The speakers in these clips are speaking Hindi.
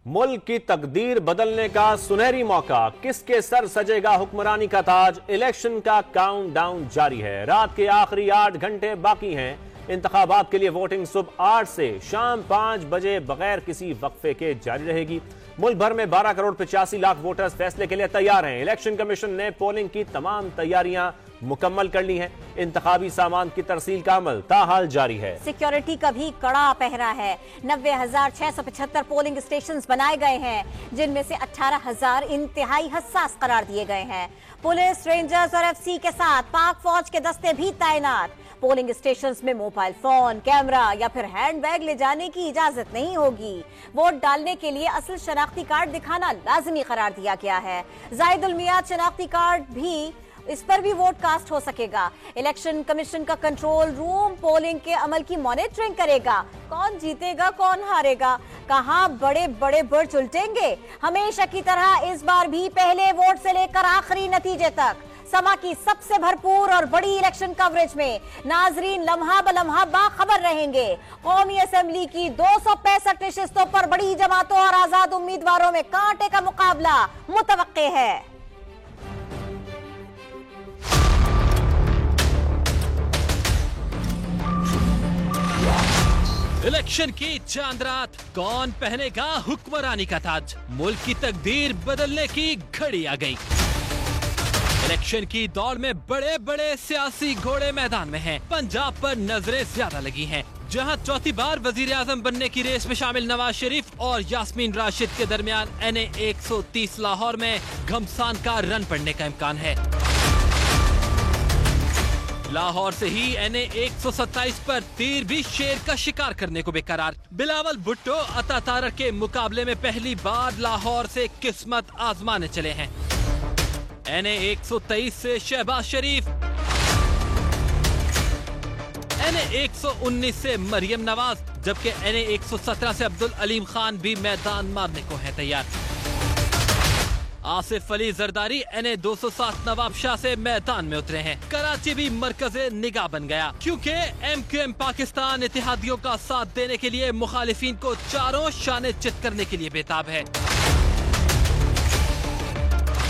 मुल्क की तकदीर बदलने का सुनहरी मौका, किसके सर सजेगा हुक्मरानी का ताज। इलेक्शन का काउंटडाउन जारी है, रात के आखिरी 8 घंटे बाकी हैं। इंतखाबात के लिए वोटिंग सुबह 8 से शाम 5 बजे बगैर किसी वक्फे के जारी रहेगी। मुल्क भर में 12 करोड़ 85 लाख वोटर्स फैसले के लिए तैयार हैं। इलेक्शन कमीशन ने पोलिंग की तमाम तैयारियां मुकम्मल कर ली है। इंतखाबी सामान की तरसील का अमल ताहाल जारी है। सिक्योरिटी का भी कड़ा पहरा है। 90,675 पोलिंग स्टेशंस बनाए गए हैं, जिनमें से 18,000 इंतहाई हसास करार दिए गए हैं। पुलिस, रेंजर्स और एफसी के साथ पाक फौज के दस्ते भी तैनात। पोलिंग स्टेशंस में मोबाइल फोन, कैमरा या फिर हैंडबैग ले जाने की इजाजत नहीं होगी। वोट डालने के लिए असल शनाख्ती कार्ड दिखाना लाजमी करार दिया गया है। जायदुल मियाद शनाख्ती कार्ड भी, इस पर भी वोट कास्ट हो सकेगा। इलेक्शन कमीशन का कंट्रोल रूम पोलिंग के अमल की मॉनिटरिंग करेगा। कौन जीतेगा, कौन हारेगा, कहां बड़े बड़े बुर्ज उलटेंगे। हमेशा की तरह इस बार भी पहले वोट से लेकर आखिरी नतीजे तक समा की सबसे भरपूर और बड़ी इलेक्शन कवरेज में नाजरीन लम्हा ब लम्हा बाखबर रहेंगे। कौमी असेंबली की 265 नशिस्तों पर बड़ी जमातों और आजाद उम्मीदवारों में कांटे का मुकाबला मुतवक्के है। इलेक्शन की चांद रात, कौन पहनेगा हुक्मरानी का ताज। मुल्क की तकदीर बदलने की घड़ी आ गई। इलेक्शन की दौड़ में बड़े बड़े सियासी घोड़े मैदान में हैं। पंजाब पर नजरें ज्यादा लगी हैं, जहां चौथी बार वजीर आजम बनने की रेस में शामिल नवाज शरीफ और यास्मीन राशिद के दरमियान NA 130 लाहौर में घमसान का रन पड़ने का इम्कान है। लाहौर से ही NA 127 पर तीर भी शेर का शिकार करने को बेकरार। बिलावल भुट्टो अता तारक के मुकाबले में पहली बार लाहौर से किस्मत आजमाने चले हैं। NA 123 से शहबाज शरीफ, NA 119 से मरियम नवाज, जबकि NA 117 से अब्दुल अलीम खान भी मैदान मारने को है तैयार। आसिफ अली जरदारी NA 207 नवाब शाह से मैदान में उतरे हैं। कराची भी मरकज़े निगाह बन गया, क्योंकि MQM पाकिस्तान इत्तेहादियों का साथ देने के लिए मुखालिफिन को चारों शाने चित करने के लिए बेताब है।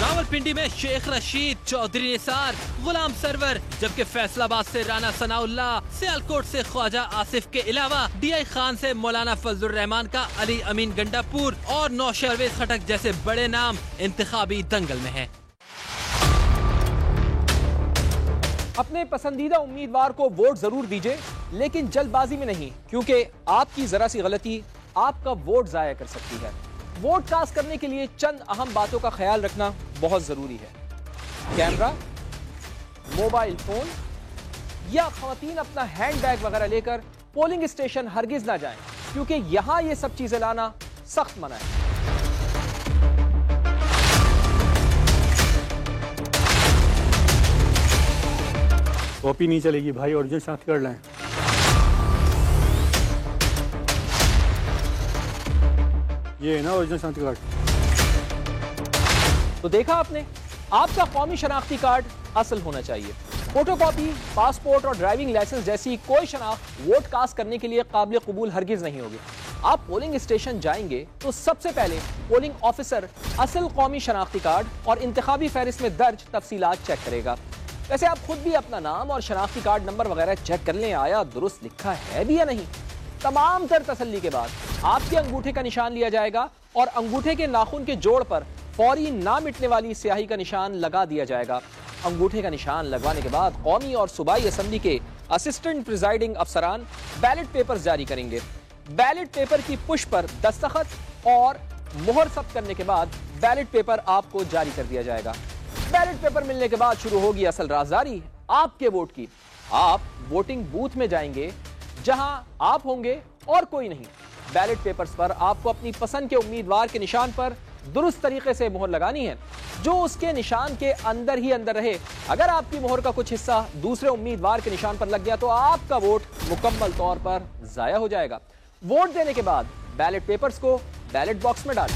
रावलपिंडी में शेख रशीद, चौधरी निसार, गुलाम सरवर, जबकि फैसलाबाद से राना सनाउल्लाह, सियालकोट से ख्वाजा आसिफ के अलावा DI खान से मौलाना फजलुर रहमान का अली अमीन गंडापुर और नौशरवेज खटक जैसे बड़े नाम इंतखाबी दंगल में हैं। अपने पसंदीदा उम्मीदवार को वोट जरूर दीजिए, लेकिन जल्दबाजी में नहीं, क्योंकि आपकी जरा सी गलती आपका वोट जाया कर सकती है। वोट कास्ट करने के लिए चंद अहम बातों का ख्याल रखना बहुत जरूरी है। कैमरा, मोबाइल फोन या खवातीन अपना हैंडबैग वगैरह लेकर पोलिंग स्टेशन हरगिज ना जाएं, क्योंकि यहां ये सब चीजें लाना सख्त मना है। कॉपी नहीं चलेगी भाई, ओरिजिनल साथ कर लें। ये है ना ओरिजिनल शनाख्ती कार्ड। तो देखा आपने, आपका कौमी शनाख्ती कार्ड असल होना चाहिए। फोटोकॉपी, पासपोर्ट और ड्राइविंग लाइसेंस जैसी कोई शनाख्त वोट कास्ट करने के लिए काबिल कबूल हरगिज नहीं होगी। आप पोलिंग स्टेशन जाएंगे तो सबसे पहले पोलिंग ऑफिसर असल कौमी शनाख्ती कार्ड और इंतखाबी फहरिस्त में दर्ज तफसीलात चेक करेगा। वैसे आप खुद भी अपना नाम और शनाख्ती कार्ड नंबर वगैरह चेक कर लें, आया दुरुस्त लिखा है भी या नहीं। तमाम तर तसल्ली के बाद आपके अंगूठे का निशान लिया जाएगा और अंगूठे के नाखून के जोड़ पर फौरी ना मिटने वाली स्याही का निशान लगा दिया जाएगा। अंगूठे का निशान लगवाने के बाद कौमी और सूबाई असेंबली के असिस्टेंट प्रिजाइडिंग अफसरान बैलेट पेपर जारी करेंगे। बैलेट पेपर की पुश पर दस्तखत और मुहर सब्त करने के बाद बैलेट पेपर आपको जारी कर दिया जाएगा। बैलेट पेपर मिलने के बाद शुरू होगी असल राजदारी आपके वोट की। आप वोटिंग बूथ में जाएंगे, जहां आप होंगे और कोई नहीं। बैलेट पेपर्स पर आपको अपनी पसंद के उम्मीदवार के निशान पर दुरुस्त तरीके से मोहर लगानी है, जो उसके निशान के अंदर ही अंदर रहे। अगर आपकी मोहर का कुछ हिस्सा दूसरे उम्मीदवार के निशान पर लग गया तो आपका वोट मुकम्मल तौर पर जाया हो जाएगा। वोट देने के बाद बैलेट पेपर्स को बैलेट बॉक्स में डालें।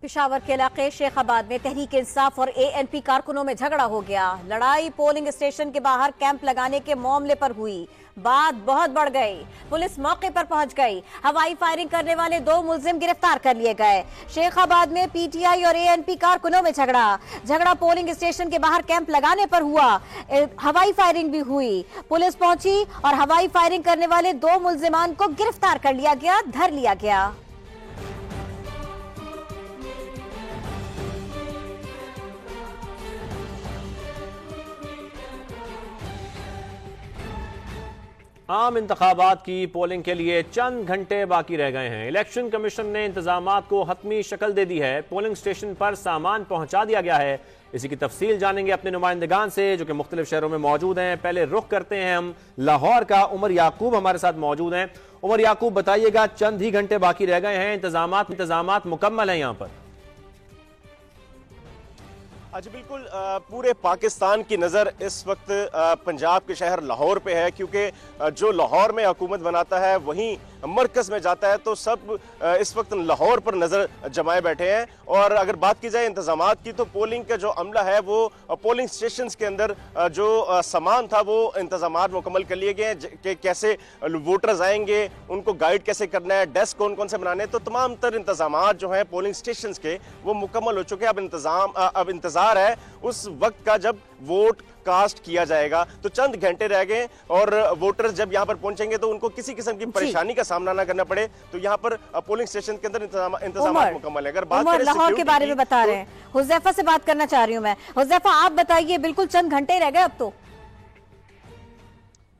पेशावर के इलाके शेखाबाद में तहरीक इंसाफ और एएनपी कारकुनों में झगड़ा हो गया। लड़ाई पोलिंग स्टेशन के बाहर कैंप लगाने के मामले पर हुई। बात बहुत बढ़ गई। पुलिस मौके पर पहुंच गई। हवाई फायरिंग करने वाले 2 मुलजिम गिरफ्तार कर लिए गए। शेखाबाद में पीटीआई और एएनपी कारकुनों में झगड़ा पोलिंग स्टेशन के बाहर कैंप लगाने पर हुआ। हवाई फायरिंग भी हुई। पुलिस पहुंची और हवाई फायरिंग करने वाले 2 मुलजिमान को गिरफ्तार कर लिया गया, धर लिया गया। आम इंतखाबात की पोलिंग के लिए चंद घंटे बाकी रह गए हैं। इलेक्शन कमीशन ने इंतजामात को हतमी शक्ल दे दी है। पोलिंग स्टेशन पर सामान पहुंचा दिया गया है। इसी की तफसील जानेंगे अपने नुमाइंदगान से जो कि मुख्तलिफ शहरों में मौजूद हैं। पहले रुख करते हैं हम लाहौर का। उमर याकूब हमारे साथ मौजूद हैं। उमर याकूब, बताइएगा, चंद ही घंटे बाकी रह गए हैं, इंतजामात मुकम्मल हैं यहाँ पर? जी बिल्कुल, पूरे पाकिस्तान की नज़र इस वक्त पंजाब के शहर लाहौर पे है, क्योंकि जो लाहौर में हुकूमत बनाता है वहीं मरकज़ में जाता है, तो सब इस वक्त लाहौर पर नज़र जमाए बैठे हैं। और अगर बात की जाए इंतज़ामात की, तो पोलिंग का जो अमला है वो पोलिंग स्टेशन के अंदर जो सामान था वो इंतज़ामात मुकम्मल कर लिए गए हैं कि कैसे वोटर्स आएंगे, उनको गाइड कैसे करना है, डेस्क कौन कौन से बनाने हैं, तो तमाम तर इंतज़ामात जो हैं पोलिंग स्टेशन के वो मुकम्मल हो चुके हैं। अब इंतज़ार है उस वक्त का जब वोट कास्ट किया जाएगा। तो चंद घंटे रह गए और वोटर्स जब यहाँ पर पहुंचेंगे तो उनको किसी किस्म की परेशानी का सामना ना करना पड़े। तो यहाँ पर पोलिंग स्टेशन के अंदर इंतजाम मुकम्मल है। अगर बात करें लाहौर के बारे में बता रहे हैं, हुज़ैफा से बात करना चाह रही हूँ मैं। हुज़ैफा, आप बताइए, बिल्कुल चंद घंटे रह गए अब तो।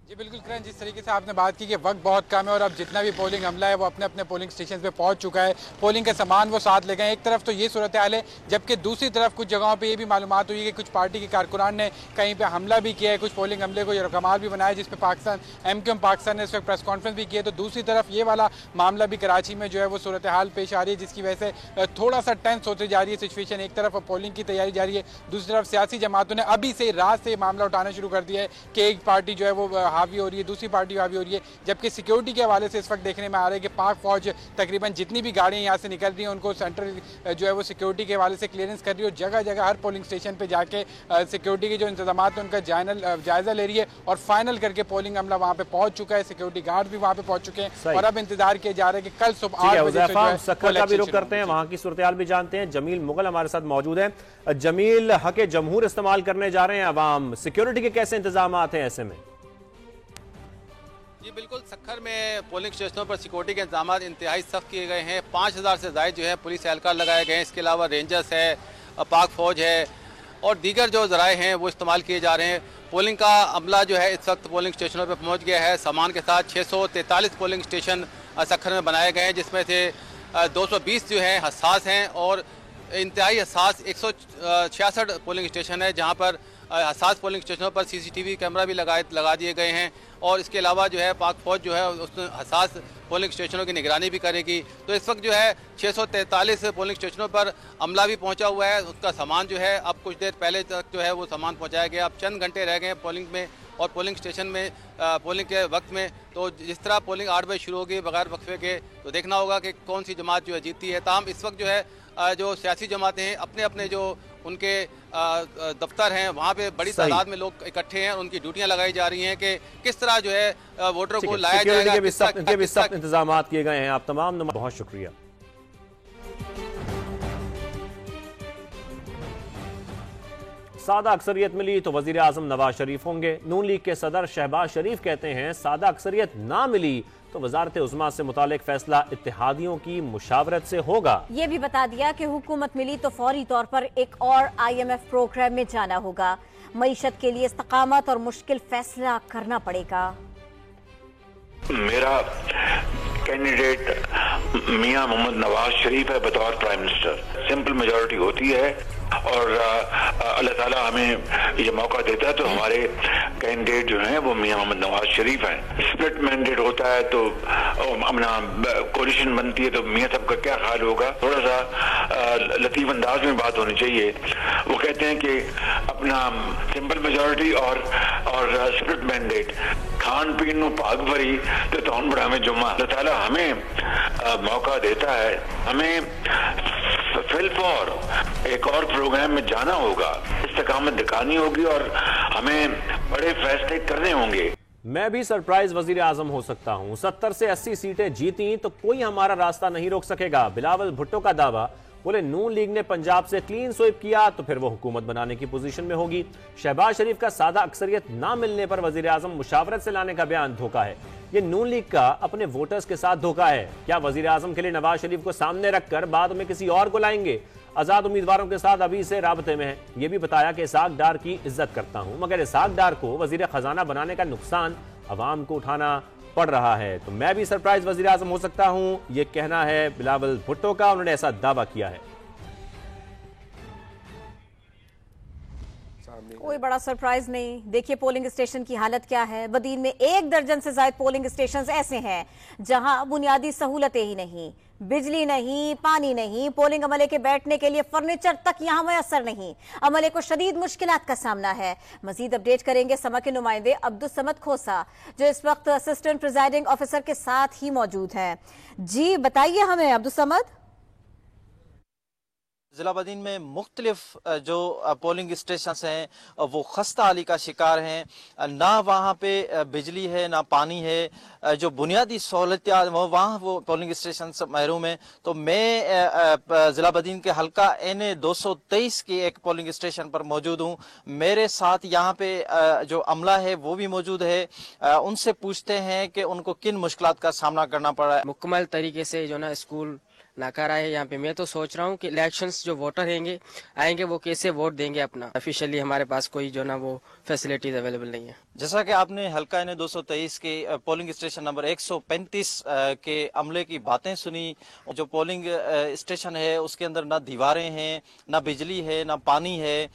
जी बिल्कुल किरण, जिस तरीके से आपने बात की कि वक्त बहुत कम है और अब जितना भी पोलिंग अमला है वो अपने अपने पोलिंग स्टेशन पे पहुंच चुका है। पोलिंग का सामान वो साथ ले गए। एक तरफ तो ये सूरत हाल है, जबकि दूसरी तरफ कुछ जगहों पे ये भी मालूमात हुई है कि कुछ पार्टी के कारकुनान ने कहीं पे हमला भी किया है, कुछ पोलिंग अमले को यरकमाल भी बनाया, जिसपे पाकिस्तान MQM पाकिस्तान ने इस वक्त प्रेस कॉन्फ्रेंस भी की है। तो दूसरी तरफ ये वाला मामला भी कराची में जो है वो सूरत हाल पेश आ रही है, जिसकी वजह से थोड़ा सा टेंस होती जा रही है सिचुएशन। एक तरफ पोलिंग की तैयारी जारी है, दूसरी तरफ सियासी जमातों ने अभी से रात से मामला उठाना शुरू कर दिया है कि एक पार्टी जो है वो हावी हो रही है, दूसरी पार्टी हावी हो रही है। जबकि सिक्योरिटी के हवाले से इस वक्त देखने में आ रहा है कि पाक फौज तकरीबन जितनी भी गाड़ियां यहाँ से निकल रही हैं उनको सेंट्रल जो है वो सिक्योरिटी के हवाले से क्लियरेंस कर रही है और जगह जगह हर पोलिंग स्टेशन पे जाके सिक्योरिटी के जो इंतजाम है उनका जायजा ले रही है और फाइनल करके पोलिंग अमला वहाँ पे पहुंच चुका है। सिक्योरिटी गार्ड भी वहाँ पे पहुंच चुके हैं और अब इंतजार किया जा रहा है कि कल सुबह 8 बजे सक्खर का भी रुख करते हैं, वहाँ की सूरत हाल भी जानते हैं। जमील मुगल हमारे साथ मौजूद है। जमील, हक जमहूर इस्तेमाल करने जा रहे हैं अवाम, सिक्योरिटी के कैसे इंतजाम हैं ऐसे में? जी बिल्कुल, सक्खर में पोलिंग स्टेशनों पर सिक्योरिटी के इंतजाम इंतहाई सख्त किए गए हैं। 5000 से ज़ायद जो है पुलिस एहलकार लगाए गए हैं। इसके अलावा रेंजर्स है, पाक फौज है और दीगर जो ज़राए हैं वो इस्तेमाल किए जा रहे हैं। पोलिंग का अमला जो है इस वक्त पोलिंग स्टेशनों पर पहुँच गया है। सामान के साथ 643 पोलिंग स्टेशन सक्खर में बनाए गए हैं, जिसमें से 220 जो हैं हसास हैं और इंतहाई हसास 166 पोलिंग स्टेशन है, जहाँ पर हसास पोलिंग स्टेशनों पर CCTV कैमरा भी लगा दिए गए हैं। और इसके अलावा जो है पाक फौज जो है उसने हसास पोलिंग स्टेशनों की निगरानी भी करेगी। तो इस वक्त जो है 643 पोलिंग स्टेशनों पर अमला भी पहुंचा हुआ है। उसका सामान जो है अब कुछ देर पहले तक जो है वो सामान पहुंचाया गया। अब चंद घंटे रह गए पोलिंग में और पोलिंग स्टेशन में पोलिंग के वक्त में। तो जिस तरह पोलिंग 8 बजे शुरू होगी बगैर वक्फे के, तो देखना होगा कि कौन सी जमात जो है जीतती है। ताहम इस वक्त जो है जो सियासी जमातें हैं अपने अपने जो उनके दफ्तर हैं वहाँ पे बड़ी तादाद में लोग इकट्ठे हैं। उनकी ड्यूटियां लगाई जा रही हैं कि किस तरह जो है वोटरों को लाया जाएगा। इनके भी सख्त इंतजाम किए गए हैं। आप तमाम बहुत शुक्रिया। सादा अक्सरियत मिली तो वजीर आजम नवाज शरीफ होंगे। नून लीग के सदर शहबाज शरीफ कहते हैं सादा अक्सरियत ना मिली तो वजारत उज़्मा से मुतालिक फैसला इत्तेहादियों की मुशावरत से होगा। ये भी बता दिया कि हुकूमत मिली तो फौरी तौर पर एक और IMF प्रोग्राम में जाना होगा। मईशत के लिए इस्तकामत और मुश्किल फैसला करना पड़ेगा। मेरा कैंडिडेट मियां मोहम्मद नवाज शरीफ है बतौर प्राइम मिनिस्टर। सिंपल मेजॉरिटी होती है और अल्लाह ताला हमें ये मौका देता है तो हमारे कैंडिडेट जो हैं वो मियां मोहम्मद नवाज शरीफ हैं। स्प्लिट मैंडेट होता है तो अपना कोलिशन बनती है तो मियां साहब का क्या ख्याल होगा। थोड़ा सा लतीफ अंदाज में बात होनी चाहिए। वो कहते हैं कि अपना सिंपल मेजॉरिटी और स्प्लिट मैंडेट खान पीन भाग भरी तो तौन बड़ा में जुम्मा। अल्लाह ताला हमें मौका देता है, हमें फिल फॉर एक और प्रोग्राम में जाना होगा, इस्तकामत दिखानी होगी और हमें बड़े फैसले करने होंगे। मैं भी सरप्राइज वजीर आजम हो सकता हूं। 70 से 80 सीटें जीती तो कोई हमारा रास्ता नहीं रोक सकेगा, बिलावल भुट्टो का दावा। बोले नून लीग ने पंजाब से क्लीन स्वीप किया तो फिर वो हुकूमत बनाने की पोजीशन में होगी। शहबाज शरीफ का सादा अक्सरियत ना मिलने पर वजीर आजम मुशावरत से लाने का बयान धोखा है। ये नून लीग का अपने वोटर्स के साथ धोखा है। क्या वजीर आजम के लिए नवाज शरीफ को सामने रखकर बाद में किसी और को लाएंगे? आजाद उम्मीदवारों के साथ अभी से राबते में है। ये भी बताया कि इसाक डार की इज्जत करता हूं, मगर इसाक डार को वजीर खजाना बनाने का नुकसान अवाम को उठाना पड़ रहा है। तो मैं भी सरप्राइज वजीर आजम हो सकता हूं, यह कहना है बिलावल भुट्टो का। उन्होंने ऐसा दावा किया है। कोई बड़ा सरप्राइज नहीं। देखिए पोलिंग स्टेशन की हालत क्या है। बदीन में 1 दर्जन से ज्यादा पोलिंग स्टेशन ऐसे हैं जहां बुनियादी सहूलतें ही नहीं, बिजली नहीं, पानी नहीं, पोलिंग अमले के बैठने के लिए फर्नीचर तक यहां मयसर नहीं। अमले को शदीद मुश्किलात का सामना है। मजीद अपडेट करेंगे समा के नुमाइंदे अब्दुल समद खोसा, जो इस वक्त असिस्टेंट प्रिजाइडिंग ऑफिसर के साथ ही मौजूद हैं। जी बताइए हमें अब्दुल समद। जिला बदीन में मुख्तलिफ जो पोलिंग स्टेशन हैं वो खस्ता हाली का शिकार हैं। ना वहाँ पे बिजली है, ना पानी है, जो बुनियादी सहूलत वो पोलिंग स्टेशन से महरूम है। तो मैं जिला बदीन के हल्का NA 223 के एक पोलिंग स्टेशन पर मौजूद हूँ। मेरे साथ यहाँ पे जो अमला है वो भी मौजूद है। उनसे पूछते हैं कि उनको किन मुश्किलात का सामना करना पड़ा है। मुकम्मल तरीके से जो ना स्कूल नाकारा है यहाँ पे। मैं तो सोच रहा हूँ कि इलेक्शंस जो वोटर आएंगे वो कैसे वोट देंगे अपना। ऑफिशियली हमारे पास कोई जो ना वो फैसिलिटीज अवेलेबल नहीं है। जैसा कि आपने हल्का NA 223 के पोलिंग स्टेशन नंबर 135 के अमले की बातें सुनी। जो पोलिंग स्टेशन है उसके अंदर ना दीवारें हैं, ना बिजली है, ना पानी है।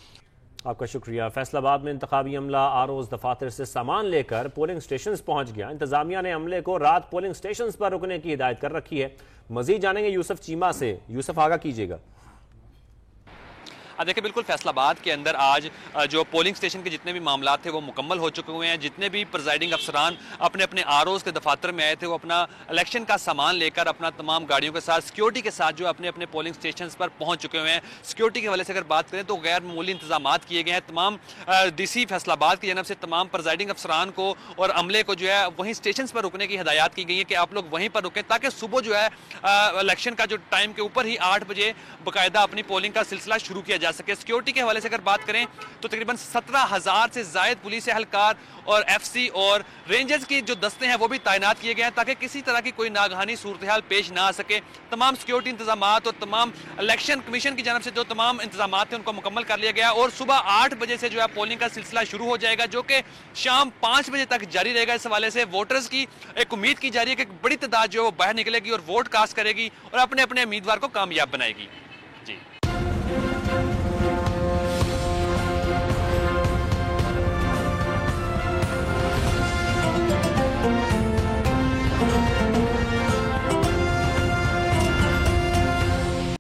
आपका शुक्रिया। फैसलाबाद में इंतखाबी अमला आरोज दफातर से सामान लेकर पोलिंग स्टेशन पहुंच गया। इंतजामिया ने अमले को रात पोलिंग स्टेशन पर रुकने की हिदायत कर रखी है। मजीद जानेंगे यूसुफ चीमा से। यूसुफ आगा कीजिएगा। देखिए बिल्कुल फैसलाबाद के अंदर आज जो पोलिंग स्टेशन के जितने भी मामला थे वो मुकम्मल हो चुके हुए हैं। जितने भी प्रिजाइडिंग अफसरान अपने अपने आरओज के दफातर में आए थे वो अपना इलेक्शन का सामान लेकर अपना तमाम गाड़ियों के साथ सिक्योरिटी के साथ जो अपने अपने पोलिंग स्टेशन पर पहुंच चुके हुए हैं। सिक्योरिटी के हवाले से अगर बात करें तो गैर मामूली इंतजाम किए गए हैं। तमाम DC फैसलाबाद की जानब से तमाम प्रिजाइडिंग अफसरान को और अमले को जो है वहीं स्टेशन पर रुकने की हिदायत की गई है कि आप लोग वहीं पर रुकें ताकि सुबह जो है इलेक्शन का जो टाइम के ऊपर ही 8 बजे बाकायदा अपनी पोलिंग का सिलसिला शुरू किया जा सके। सिक्योरिटी के हवाले से अगर बात करें तो तकरीबन 17,000 से जायद पुलिस एहलकार और FC और रेंजर्स की जो दस्ते हैं वो भी तैनात किए गए हैं ताकि किसी तरह की कोई नागहानी सूरत हाल पेश ना आ सके। तमाम सिक्योरिटी इंतजाम और तमाम इलेक्शन कमीशन की जानब से जो तमाम इंतजाम थे उनको मुकम्मल कर लिया गया और सुबह 8 बजे से जो है पोलिंग का सिलसिला शुरू हो जाएगा जो कि शाम 5 बजे तक जारी रहेगा। इस हवाले से वोटर्स की एक उम्मीद की जा रही है कि बड़ी तादाद जो है वो बाहर निकलेगी और वोट कास्ट करेगी और अपने अपने उम्मीदवार को कामयाब बनाएगी। जी।